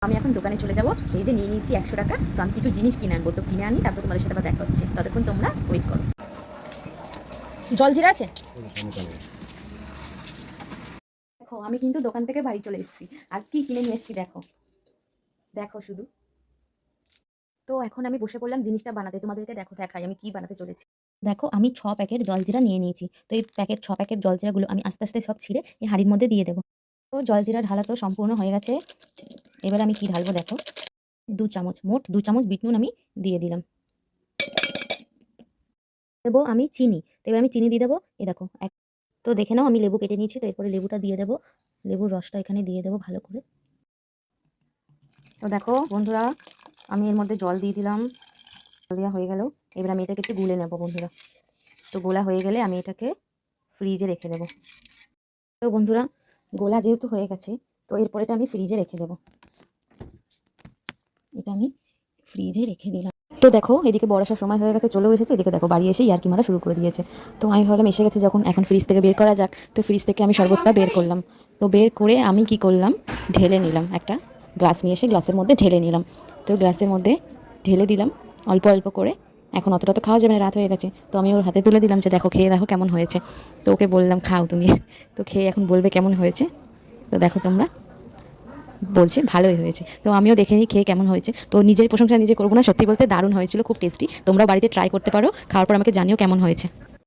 আমি এখন দোকানে চলে যাব। এই যে নিয়ে নিয়েছি 100 টাকা, তো আমি কিছু জিনিস কিনে আনবো, তো কিনে আনি, তারপর তোমাদের সাথে আবার দেখা হচ্ছে। ততক্ষণ তোমরা ওয়েট করো। জলজিরা আছে? দেখো আমি কিন্তু দোকান থেকে বাড়ি চলে এসেছি, আর কি কিনে নিয়ে এসেছি দেখো, দেখো শুধু। তো এখন আমি বসে পড়লাম জিনিসটা বানাতে, তোমাদেরকে দেখো দেখাই আমি কি বানাতে চলেছি। দেখো আমি 6 প্যাকেট জলজিরা নিয়ে নিয়েছি। তো এই 6 প্যাকেট জলজিরাগুলো আমি আস্তে আস্তে সব ছিঁড়ে এই হাঁড়ির মধ্যে দিয়ে দেবো। তো জলজিরা ঢালা তো সম্পূর্ণ হয়ে গেছে। এবার আমি কি ঢালবো দেখো, 2 চামচ, মোট 2 চামচ বিট নুন আমি দিয়ে দিলাম। দেবো আমি চিনি। তো এবার আমি চিনি দিয়ে দেবো। এই দেখো তো দেখে নাও আমি লেবু কেটে নিয়েছি, তো এরপরে লেবুটা দিয়ে দেবো। লেবুর রসটা এখানে দিয়ে দেবো ভালো করে। তো দেখো বন্ধুরা, আমি এর মধ্যে জল দিয়ে দিলাম। জল দেওয়া হয়ে গেল। এবার আমি এটাকে একটু গুলে নেবো বন্ধুরা। তো গোলা হয়ে গেলে আমি এটাকে ফ্রিজে রেখে দেবো। তো বন্ধুরা, গোলা যেহেতু হয়ে গেছে, তো এরপর এটা আমি ফ্রিজে রেখে দেবো। এটা আমি ফ্রিজে রেখে দিলাম। তো দেখো এদিকে বড় আসার সময় হয়ে গেছে, চলেও এসেছে। এদিকে দেখো বাড়ি এসে ইয়ার্কি মারা শুরু করে দিয়েছে। তো আমি ভাবলাম এসে গেছে যখন, এখন ফ্রিজ থেকে বের করা যাক। তো ফ্রিজ থেকে আমি শরবতটা বের করলাম। তো বের করে আমি কি করলাম, ঢেলে নিলাম। একটা গ্লাস নিয়ে এসে গ্লাসের মধ্যে ঢেলে নিলাম। তো গ্লাসের মধ্যে ঢেলে দিলাম অল্প অল্প করে। এখন অতটা তো খাওয়া যাবে না, রাত হয়ে গেছে। তো আমি ওর হাতে তুলে দিলাম যে দেখো খেয়ে দেখো কেমন হয়েছে। তো ওকে বললাম খাও তুমি। তো খেয়ে এখন বলবে কেমন হয়েছে। তো দেখো তোমরা, বলছে ভালোই হয়েছে। তো আমিও দেখে নিই খেয়ে কেমন হয়েছে। তো নিজের প্রশংসা নিজে করবো না, সত্যি বলতে দারুণ হয়েছিল, খুব টেস্টি। তোমরা বাড়িতে ট্রাই করতে পারো, খাওয়ার পর আমাকে জানিও কেমন হয়েছে।